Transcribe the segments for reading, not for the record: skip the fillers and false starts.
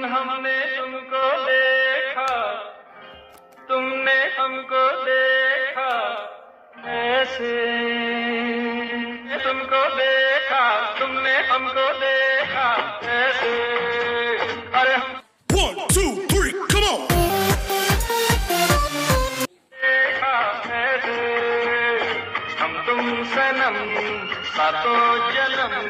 हमने तुमको देखा, तुमने हमको देखा ऐसे, तुमको देखा, तुमने हमको देखा ऐसे। अरे हम 1, 2, 3, come on! देखा ऐसे, हम तुम सनम सातों जन्म।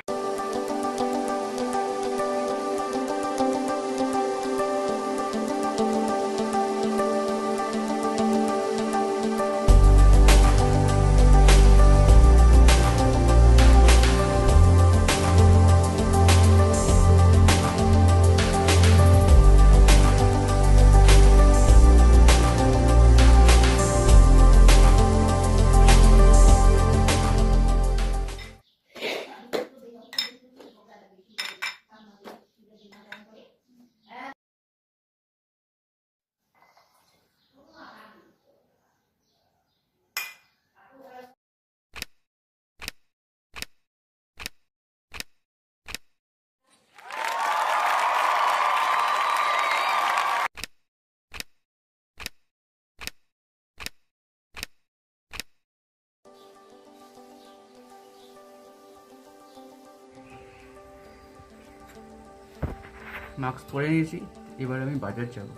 মাস্ক পরে নিয়েছি, এবার আমি বাজার যাব।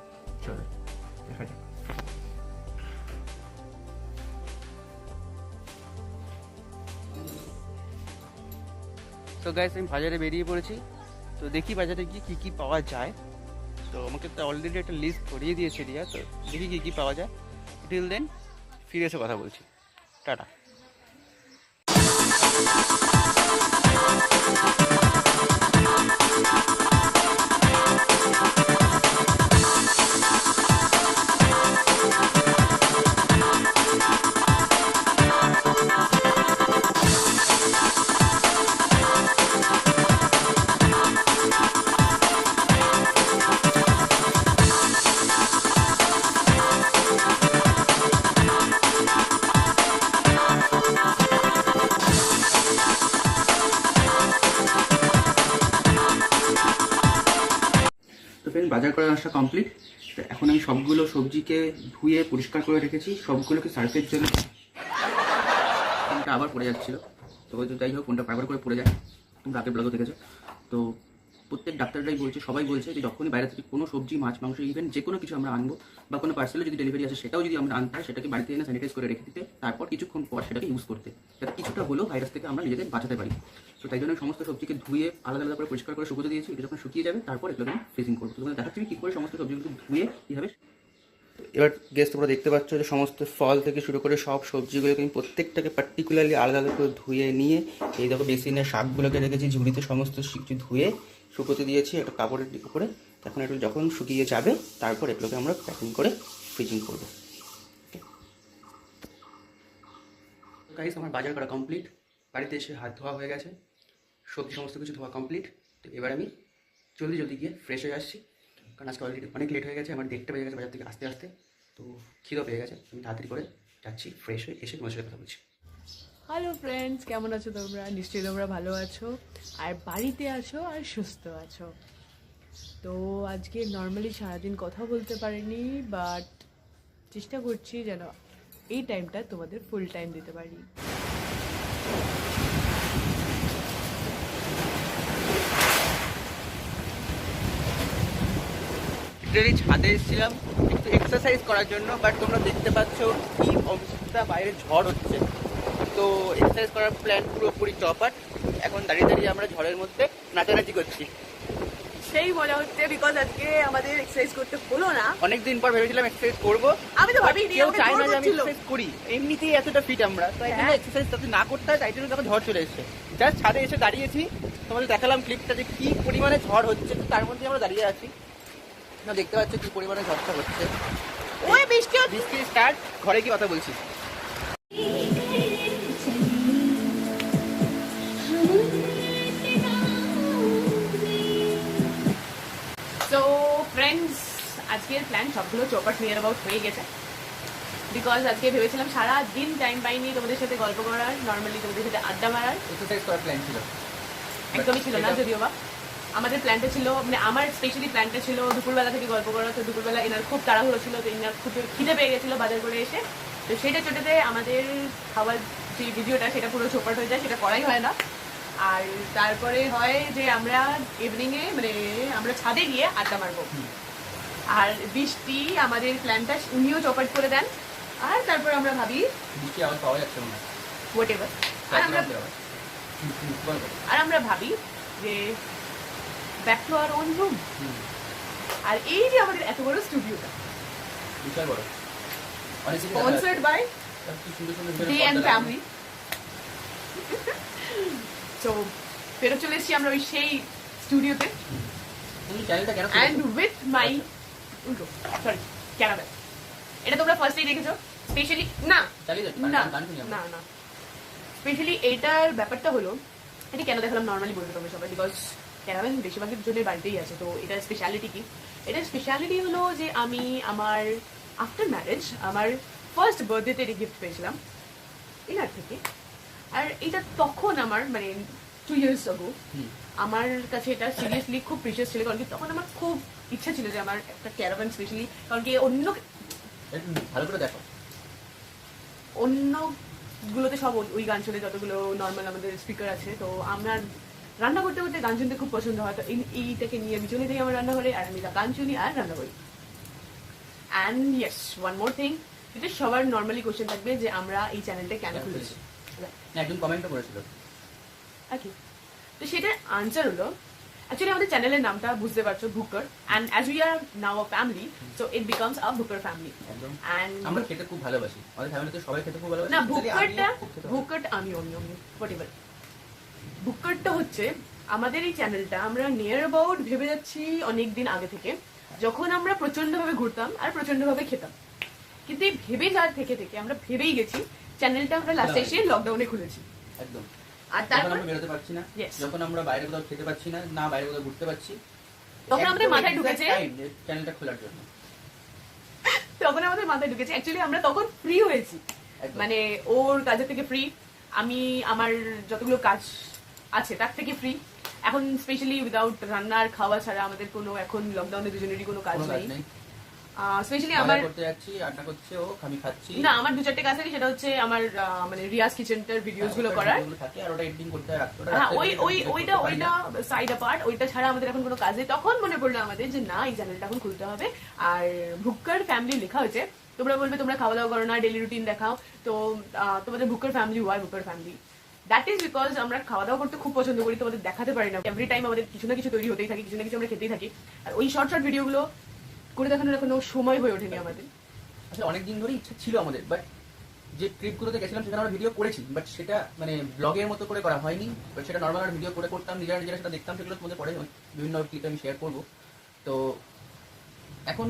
চলো দেখা যাক। তো গাইস আমি বাজারে বেরিয়ে পড়েছি। তো দেখি বাজারে গিয়ে কী কী পাওয়া যায়। তো আমাকে তো অলরেডি একটা লিস্ট করিয়ে দিয়েছে রিয়া, তো দেখি কী কী পাওয়া যায়। টিল দেন ফিরে এসে কথা বলছি। টাটা। তো ফ্রেন্ড বাজার করে আসা কমপ্লিট। তো এখন আমি সবগুলো সবজিকে ধুয়ে পরিষ্কার করে রেখেছি, সবগুলোকে সার্ফের জন্য। ফোনটা আবার পড়ে যাচ্ছিলো, তো যাই হোক ফোনটা বারবার করে পড়ে যায়, তুমি রাতের ব্লগও দেখেছো। তো প্রত্যেক ডাক্তাররাই বলছে, সবাই বলছে যে যখনই বাইরে থেকে কোনো সবজি মাছ মাংস ইভেন যে কোনো কিছু আমরা আনবো বা কোনো পার্সেলে যদি ডেলিভারি আসে সেটাও যদি আমরা আনতে হয়, সেটাকে বাড়িতে এনে স্যানিটাইজ করে রেখে দিতে, তারপর কিছুক্ষণ পর সেটাকে ইউজ করতে, যাতে কিছুটা হলেও ভাইরাস থেকে আমরা নিজেদের বাঁচাতে পারি। তো তাই জন্য সমস্ত সবজিকে ধুয়ে আলাদা আলাদা করে পরিষ্কার করে শুকোতে দিয়েছি। এটা যখন শুকিয়ে যাবে তারপর এগুলো আমি ফ্রিজিং করবো। তোমাদের দেখাচ্ছি কী করে সমস্ত সবজিগুলো ধুয়ে কীভাবে। এবার গেস তোমরা দেখতে পাচ্ছ যে সমস্ত ফল থেকে শুরু করে সব সবজিগুলোকে আমি প্রত্যেকটাকে পার্টিকুলারলি আলাদা আলাদা করে ধুয়ে নিয়ে, এই দেখো বেসিনের শাকগুলোকে রেখেছি ঝুড়িতে, সমস্ত কিছু ধুয়ে শুকোতে দিয়েছি একটা কাপড়ের উপরে। এখন একটু যখন শুকিয়ে যাবে তারপর এগুলোকে আমরা প্যাকিং করে ফ্রিজিং করবো। গাইস আমার বাজার করা কমপ্লিট, বাড়িতে এসে হাত ধোয়া হয়ে গেছে, সবজি সমস্ত কিছু ধোয়া কমপ্লিট। তো এবার আমি জলদি জলদি গিয়ে ফ্রেশ হয়ে আসছি, কারণ আজকে অলরেডি অনেক লেট হয়ে গেছে, আমার 1:30 বেজে গেছে বাজার থেকে আসতে আসতে। তো খিদে পেয়ে গেছে, আমি তাড়াতাড়ি করে যাচ্ছি, ফ্রেশ হয়ে এসে তোমার সাথে কথা বলছি। হ্যালো ফ্রেন্ডস, কেমন আছো তোমরা? নিশ্চয়ই তোমরা ভালো আছো আর বাড়িতে আছো আর সুস্থ আছো। তো আজকে নর্মালি সারাদিন কথা বলতে পারিনি, বাট চেষ্টা করছি যেন এই টাইমটা তোমাদের ফুল টাইম দিতে পারি। লিটারালি ছাদে এসেছিলাম একটু এক্সারসাইজ করার জন্য, বাট তোমরা দেখতে পাচ্ছ কি অবস্থা, বাইরে ঝড় হচ্ছে। তো এক্সারসাইজ করার প্ল্যান পুরোপুরি চপাট। এখন দাঁড়িয়ে দাঁড়িয়ে আমরা ঝড়ের মধ্যে নাচানাচি করছি। সেই মজা হচ্ছে, বিকজ আজকে আমাদের এক্সারসাইজ করতে হলো না। অনেকদিন পর ভেবেছিলাম এক্সারসাইজ করবো, আমি তো ভাবি কেউ চায় না যে আমি এক্সারসাইজ করি, এমনিতেই এতটা ফিট আমরা, তো এই জন্য এক্সারসাইজ তাতে না করতে হয়, তাই জন্য তখন ঝড় চলে এসেছে। জাস্ট ছাদে এসে দাঁড়িয়েছি, তোমাদের দেখালাম ক্লিপটা যে কি পরিমাণে ঝড় হচ্ছে, তো তার মধ্যে আমরা দাঁড়িয়ে আছি। না দেখতে পাচ্ছ কি পরিমাণে ঝড়টা হচ্ছে। ওই বৃষ্টি স্টার্ট, ঘরে কি কথা বলছি। সো ফ্রেন্ডস, আজকের প্ল্যান সবগুলো চৌপাট নিয়ার অ্যাবাউট হয়ে গেছে, বিকজ আজকে ভেবেছিলাম সারা দিন টাইম পাইনি তোমাদের সাথে গল্প করার, নর্মালি তোমাদের সাথে আড্ডা মারার। এক্সারসাইজ করার প্ল্যান ছিল, একদমই ছিল না যদিও বা, আমাদের প্ল্যানটা ছিল, মানে আমার স্পেশালি প্ল্যানটা ছিল দুপুরবেলা থেকে গল্প করা। তো দুপুরবেলা এনার খুব তাড়াহুড়ো ছিল, তো এনার খুব খিদে পেয়ে গেছিলো বাজার করে এসে। তো সেটা চোটেতে আমাদের খাওয়ার যে ভিডিওটা সেটা পুরো চোপাট হয়ে যায়, সেটা করাই হয় না। আর তারপরে হয় যে আমরা ইভিনিংয়ে মানে আমরা ছাদে গিয়ে আড্ডা মারবো। আর বৃষ্টি আমাদের প্ল্যানটা উনিও চপাট করে দেন। আর তারপর আমরা ভাবি বৃষ্টি আবার পাওয়া যাচ্ছে না, হোয়াট এভার, আর আমরা ভাবি যে back to our own room. আর এই যে আমাদের এত বড় স্টুডিওটা বিশাল বড়, অনেক sponsored by day and family. তো ফেরত চলে এসেছি আমরা ওই সেই স্টুডিওতে, তুমি চ্যানেলটা কেন and with my sorry caramel. এটা তোমরা ফার্স্টেই দেখেছো স্পেশালি, না চালিয়ে যাচ্ছি না গান শুনি আমরা। না না স্পেশালি এইটার ব্যাপারটা হলো, এটা কেন দেখালাম নর্মালি বলবে তোমরা সবাই, বিকজ ক্যারামেল বেশিরভাগের জনের বাড়িতেই আছে। তো এটার স্পেশালিটি কি? এটার স্পেশালিটি হলো যে আমি আমার আফটার ম্যারেজ আমার ফার্স্ট বার্থডেতে এটা গিফট পেয়েছিলাম এনার থেকে। আর এটা তখন আমার মানে 2 years ago আমার কাছে এটা সিরিয়াসলি খুব প্রিশিয়াস ছিল, কারণ কি তখন আমার খুব ইচ্ছা ছিল যে আমার একটা ক্যারামেল স্পেশালি, কারণ কি অন্য একটু ভালো করে দেখো, অন্যগুলোতে সব ওই গান শুনে, যতগুলো নর্মাল আমাদের স্পিকার আছে। তো আমরা রান্না করতে করতে গান শুনতে খুব পছন্দ হয়। তো এইটাকে নিয়ে আমি চলে যাই আমার রান্নাঘরে, আর আমি গান শুনি আর রান্না করি। And yes, one more thing, এটা সবার নর্মালি কোয়েশ্চেন থাকবে যে আমরা এই চ্যানেলটা কেন খুলেছি, একজন কমেন্টও করেছিল আর কি। তো সেটার আনসার হলো, অ্যাকচুয়ালি আমাদের চ্যানেলের নামটা বুঝতে পারছো, Booker, and as we are now a family, so it becomes a Booker family. একদম। অ্যান্ড আমরা খেতে খুব ভালোবাসি, আমাদের ফ্যামিলিতে সবাই খেতে খুব ভালোবাসি। না, Especially বুকারটা আমিও খুব খেতে ভালোবাসি। বুকারটা আমি অন্য হোয়াটএভার। বুকারটা হচ্ছে আমাদের এই চ্যানেলটা আমরা নিয়ার অ্যাবাউট ভেবে যাচ্ছি অনেকদিন আগে থেকে, যখন আমরা প্রচন্ডভাবে ঘুরতাম আর প্রচন্ডভাবে খেতাম। কিন্তু এই ভেবে যাওয়ার থেকে থেকে আমরা ভেবেই গেছি চ্যানেলটা আমরা লাস্টে এসে লকডাউনে খুলেছি। একদম। আর যখন তারপর আমরা বেরোতে পারছি না, Yes. যখন আমরা বাইরে কোথাও খেতে পারছি না, না বাইরে কোথাও ঘুরতে পারছি, তখন আমাদের একদম মাথায় exact ঢুকেছে time যে চ্যানেলটা খোলার জন্য। তখন আমাদের মাথায় ঢুকেছে অ্যাকচুয়ালি আমরা তখন ফ্রি হয়েছি, একদম। মানে ওর কাজের থেকে ফ্রি, আমি আমার যতগুলো কাজ আছে তার থেকে ফ্রি। এখন স্পেশালি উইদাউট রান্নার খাওয়া ছাড়া আমাদের কোনো এখন লকডাউনে দুজনেরই কোনো কাজ কোনো কাজ নেই। নেই, স্পেশালি বাজার আমার করতে যাচ্ছি, আড্ডা করছে ও, আমি খাচ্ছি। না, আমার 2-4টে কাজ থাকে, সেটা হচ্ছে আমার মানে রিয়াজ কিচেনটার ভিডিওস গুলো করার। যেগুলো থাকে আর ওটা এডিটিং করতে হয় রাখতে হয়। হ্যাঁ, ওইটা সাইড অ্যাপার্ট, ওইটা ছাড়া আমাদের এখন কোনো কাজ নেই। তখন মনে পড়লো আমাদের যে না, এই চ্যানেলটা এখন খুলতে হবে। আর ভুক্কার ফ্যামিলি লেখা হয়েছে, তোমরা বলবে তোমরা খাওয়া দাওয়া করো না, ডেলি রুটিন দেখাও, তো তোমাদের ভুক্কার ফ্যামিলি, ওয়াই ভুক্কার ফ্যামিলি? দ্যাট ইজ বিকজ আমরা খাওয়া দাওয়া করতে খুব পছন্দ করি, তোমাদের দেখাতে পারি না। এভরি টাইম আমাদের কিছু না কিছু তৈরি হতেই থাকে, কিছু না কিছু আমরা খেতেই থাকি। আর ওই শর্ট শর্ট ভিডিওগুলো করে দেখানোর এখনো সময় হয়ে ওঠেনি আমাদের। আসলে অনেকদিন ধরে ইচ্ছা ছিল আমাদের, বাট যে ট্রিপগুলোতে গেছিলাম সেখানে আমরা ভিডিও করেছি, বাট সেটা মানে ব্লগের মতো করে করা হয়নি। বাট সেটা নর্মাল আমরা ভিডিও করে করতাম, নিজেরা সেটা দেখতাম, সেগুলো তোমাদের পরে বিভিন্ন ক্লিপে আমি শেয়ার করবো। তো এখন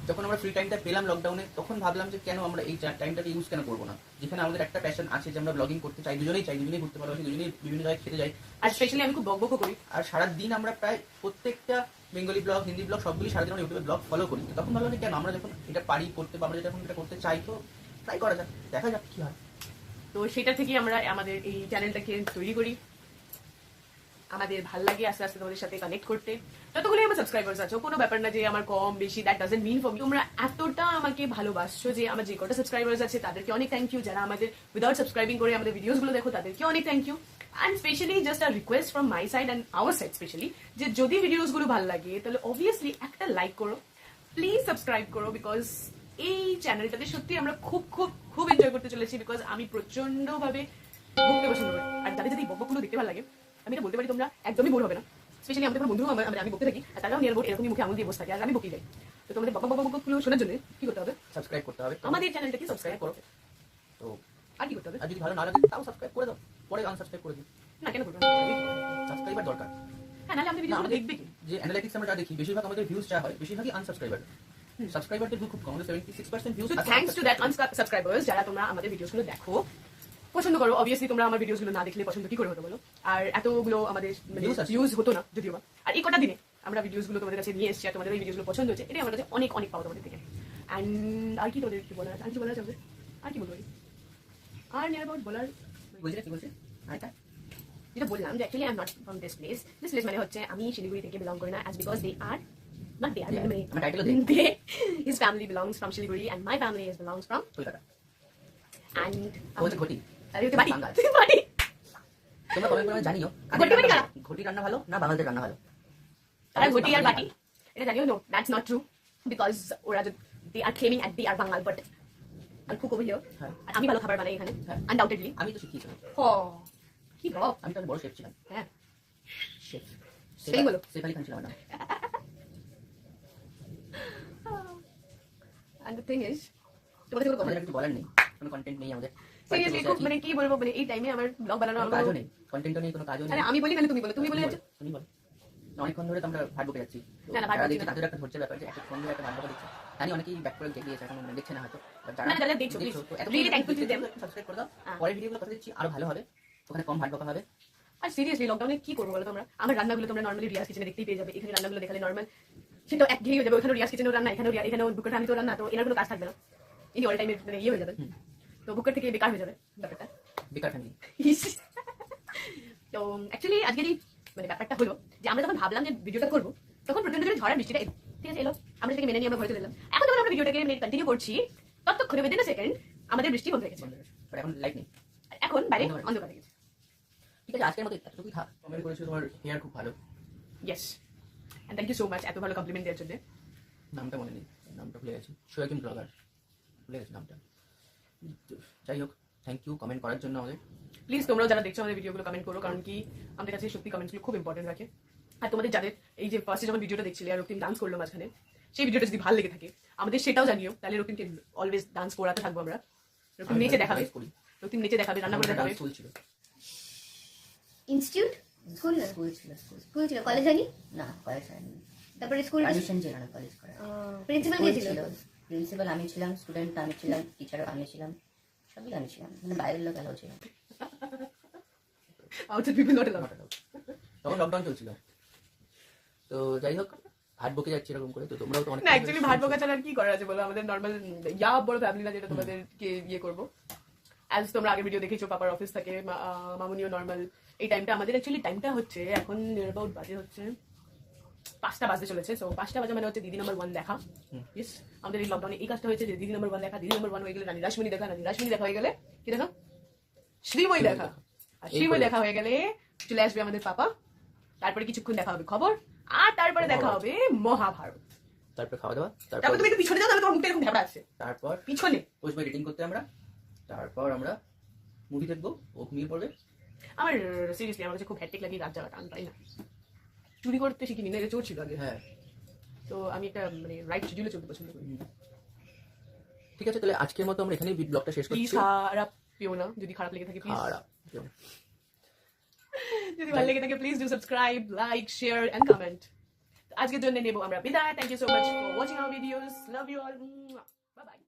যখন আমরা ফ্রি টাইমটা পেলাম লকডাউনে, তখন ভাবলাম যে কেন আমরা এই টাইমটাকে ইউজ কেন করবো না, যেখানে আমাদের একটা প্যাশন আছে যে আমরা ব্লগিং করতে চাই, দুজনেই ঘুরতে ভালোবাসি, দুজনেই বিভিন্ন জায়গায় খেতে যাই। আর স্পেশালি আমি খুব বকবকও করি। আর সারাদিন আমরা প্রায় প্রত্যেকটা বেঙ্গলি ব্লগ, হিন্দি ব্লগ সবগুলি সারাদিন আমরা ইউটিউবে ব্লগ ফলো করি। তো তখন ভাবলাম যে কেন আমরা যখন এটা পারি করতে, বা আমরা যখন এটা করতে চাই, তো ট্রাই করা যাক, দেখা যাক কি হয়। তো সেটা থেকে আমরা আমাদের এই চ্যানেলটাকে তৈরি করি। আমাদের ভাল লাগে আস্তে আস্তে তোমাদের সাথে কানেক্ট করতে। যতগুলো আমার সাবস্ক্রাইবার্স আছো, কোনো ব্যাপার না যে আমার কম বেশি, that doesn't mean for me. তোমরা এতটা আমাকে ভালোবাসছো যে আমার যে কটা সাবস্ক্রাইবার্স আছে তাদেরকে অনেক থ্যাংক ইউ। যারা আমাদের উইদাউট সাবস্ক্রাইবিং করে আমাদের ভিডিওস গুলো দেখো তাদেরকে অনেক thank you. And specially just a request from my side and our side specially, যে যদি ভিডিওস গুলো ভালো লাগে তাহলে অবভিয়াসলি একটা লাইক করো, প্লিজ সাবস্ক্রাইব করো, বিকজ এই চ্যানেলটাতে সত্যি আমরা খুব খুব খুব এনজয় করতে চলেছি। বিকজ আমি প্রচন্ড ভাবে ঘুরতে পছন্দ করি, আর যাদের যদি বকবকগুলো দেখতে ভালো লাগে, আমি এটা বলতে পারি তোমরা একদমই বোর হবে না। স্পেশালি আমাদের বন্ধু আমি বকতে থাকি, আর তারাও নিয়ার বোর্ড এরকমই মুখে আঙুল দিয়ে বসে থাকে, আর আমি বকি যাই। তো তোমাদের বকবকগুলো শোনার জন্য কি করতে হবে? সাবস্ক্রাইব করতে হবে, আমাদের চ্যানেলটাকে সাবস্ক্রাইব করো। তো আর কি করতে হবে? আর যদি ভালো না লাগে তাও সাবস্ক্রাইব করে দাও, পরে আনসাবস্ক্রাইব করে দিই। না, কেন করবো? সাবস্ক্রাইবার দরকার। হ্যাঁ, নাহলে আমাদের ভিডিও দেখবে কি? যে অ্যানালিটিক্স আমরা যা দেখি, বেশিরভাগ আমাদের ভিউজ যা হয়, বেশিরভাগই আনসাবস্ক্রাইবার। সাবস্ক্রাইবারদের খুব কম, আমাদের 76% views. So thanks to that unsubscribers, যারা তোমরা আমাদের ভিডিওসগুলো দেখো, পছন্দ করো। অবভিয়াসলি তোমরা আমার ভিডিওসগুলো না দেখলে পছন্দ কি করে হতো বলো? আর এতগুলো আমাদের Views আসে। ভিউজ হতো না যদিও বা। আর এই কটা দিনে আমরা ভিডিওসগুলো তোমাদের কাছে নিয়ে এসেছি, আর তোমাদের এই ভিডিওসগুলো পছন্দ হচ্ছে, এটাই আমার কাছে অনেক অনেক পাওয়া তোমাদের থেকে। অ্যান্ড আর কি তোমাদের কি বলার আছে? আর কি বলার আছে আমাদের? আর কি বলবো? আর নিয়ার অ্যাবাউট বলার বুঝলে কি বলছে? আরেকটা যেটা বললাম যে actually I am not from this place মানে হচ্ছে আমি শিলিগুড়ি থেকে বিলং করি না as because they are not they are আমার টাইটেলও they his family belongs from Shiliguri and my family is belongs from Kolkata and ও হচ্ছে ঘটি আরে ওকে বাড়ি বাঙাল। বাড়ি তোমরা কমেন্ট করে জানিও ঘটি বাটি কারা? ঘটি রান্না ভালো না বাঙালিদের রান্না ভালো তারা ঘটি আর বাটি এটা জানিও no that's not true because ওরা they are claiming at they are Bangal but are cook over here হ্যাঁ। আর আমি ভালো খাবার বানাই এখানে হ্যাঁ। আনডাউটেডলি আমি তো শিখিয়েছি কি বাপ আমি তো বড় শেফ ছিলাম হ্যাঁ শেফ সেই বলো। শেফ আলী খান ছিলাম না and the thing is তোমাদের কোনো আমাদের কিছু বলার নেই কোনো কন্টেন্ট নেই আমাদের সিরিয়াসলি খুব মানে কি বলবো মানে এই টাইমে আমার ব্লগ বানানো কোনো আমার কাজও নেই কন্টেন্টও নেই কোনো কাজও আরে নেই আমি বলি না তুমি বলো তুমি বলে যাচ্ছ তুমি বলো অনেকক্ষণ ধরে তো আমরা ভাট বকে যাচ্ছি তো না, না, ভাট যারা বকছি দেখছে না। তাদের একটা ধৈর্যের ব্যাপার যে এতক্ষণ ধরে একটা ভাট বকা দিচ্ছে জানি অনেকেই ব্যাক করে গিয়েছে এখন দেখছে না হয়তো But না, যারা দেখছো, please, really thankful to them. Subscribe করে দাও হ্যাঁ। পরের ভিডিওগুলো কথা দিচ্ছি আরো ভালো হবে ওখানে কম ভাট বকা হবে আর সিরিয়াসলি লকডাউনে কি করবো বলো তোমরা আমার রান্নাগুলো তোমরা নর্মালি রিয়াজ কিচেনে দেখতেই পেয়ে যাবে এখানে রান্নাগুলো দেখালে নর্মাল সেটা একঘেয়ে হয়ে যাবে ওখানে রিয়াজ কিচেনেও রান্না এখানেও বুকের ফ্যামিলিতেও রান্না তো এনার কোনো কাজ থাকবে না ইনি অল টাইমে মানে ইয়ে হয়ে যাবে তো বুকের থেকে বেকার হয়ে যাবে ব্যাপারটা বেকার ফ্যামিলি তো অ্যাকচুয়ালি আজকের এই মানে ব্যাপারটা হলো যে আমরা যখন ভাবলাম যে ভিডিওটা করবো তখন প্রচন্ড জোরে ঝড় আর বৃষ্টিটা এলো। ঠিক আছে এলো আমরা সেটাকে মেনে নিয়ে আমরা ঘরে চলে এলাম এখন যখন আমরা ভিডিওটাকে কন্টিনিউ করছি ততক্ষণে উইদিন আ সেকেন্ড আমাদের বৃষ্টি বন্ধ হয়ে গেছে বাট এখন লাইট নেই আর এখন বাইরে অন্ধকার হয়ে গেছে ঠিক আছে আজকের মতো এতটুকুই থাক কমেন্ট করেছো তোমার হেয়ার খুব ভালো yes and thank you so much এত ভালো কমপ্লিমেন্ট দেওয়ার জন্য নামটা মনে নেই নামটা ভুলে গেছি সোয়াকিম ব্লগার ভুলে গেছি নামটা তো যাই হোক থ্যাংক ইউ কমেন্ট করার জন্য আমাদের প্লিজ তোমরাও যারা দেখছো আমাদের ভিডিওগুলো কমেন্ট করো কারণ কি আমাদের কাছে সত্যি কমেন্টগুলো খুব ইম্পর্টেন্ট রাখে আর তোমাদের যাদের এই যে ফার্স্টে যখন ভিডিওটা দেখছিলে আর রক্তিম ডান্স করলো মাঝখানে সেই ভিডিওটা যদি ভালো লেগে থাকে আমাদের সেটাও জানিও তাহলে রক্তিমকে অলওয়েজ ডান্স করাতে থাকবো আমরা রক্তিম নেচে দেখাবে করি রক্তিম নেচে দেখাবে রান্না করে দেখাবে স্কুল ছিল ইনস্টিটিউট স্কুল না স্কুল ছিল স্কুল ছিল কলেজ হয়নি না কলেজ হয়নি তারপরে স্কুল পারমিশন ছিল না কলেজ করার প্রিন্সিপাল স্কুল কে ছিল প্রিন্সিপাল আমি ছিলাম স্টুডেন্ট আমি ছিলাম টিচার আমি ছিলাম সবই আমি ছিলাম মানে বাইরের লোক এলাও ছিল আউটসাইড পিপল নট এলাউড তখন লকডাউন চলছিল তো যাই হোক হাট বকে যাচ্ছে এরকম করে তো তোমরাও তো অনেক না অ্যাকচুয়ালি ভাট বকা ছাড়া আর কি করার আছে বলো আমাদের নর্মাল ইয়া বড় ফ্যামিলি না যেটা তোমাদেরকে ইয়ে করবো অ্যাজ তোমরা আগে ভিডিও দেখেছো পাপার অফিস থাকে মামুনিও নর্মাল এই টাইমটা আমাদের অ্যাকচুয়ালি টাইমটা হচ্ছে এখন অ্যাবাউট বাজে হচ্ছে 5টা বাজতে চলেছে সো 5টা বাজে মানে হচ্ছে দিদি নাম্বার 1 দেখা ইয়েস আমাদের এই লকডাউনে এই কাজটা হয়েছে যে দিদি নাম্বার 1 দেখা দিদি নাম্বার 1 হয়ে গেলে রানী রাসমণি দেখা রানী রাসমণি দেখা হয়ে গেলে কি দেখা শ্রীময়ী দেখা আর শ্রীময়ী দেখা হয়ে গেলে চলে আসবে আমাদের পাপা তারপরে কিছুক্ষণ দেখা হবে খবর আর তারপরে দেখা হবে মহাভারত তারপর খাওয়া দাওয়া তারপর তারপর তুমি একটু পিছনে যাও তাহলে তোমার মুখটা এরকম ঢাবড়া আছে তারপর পিছনে বসবো এডিটিং করতে আমরা তারপর আমরা মুভি দেখবো ও ঘুমিয়ে পড়বে আমার সিরিয়াসলি আমার কাছে খুব হ্যাট্রিক লাগে রাত জায়গাটা আমি পাই না চুরি করতে শিখিনি না চোর ছিল আগে হ্যাঁ তো আমি একটা মানে রাইট শিডিউলে চলতে পছন্দ করি ঠিক আছে তাহলে আজকের মতো আমরা এখানেই ব্লগটা শেষ প্লিজ করছি খারাপ পেও না যদি খারাপ লেগে থাকে প্লিজ খারাপ যদি ভালো লেগে থাকে please do subscribe like share and comment আজকের জন্য নেব আমরা বিদায় thank you so much for watching our videos love you all bye by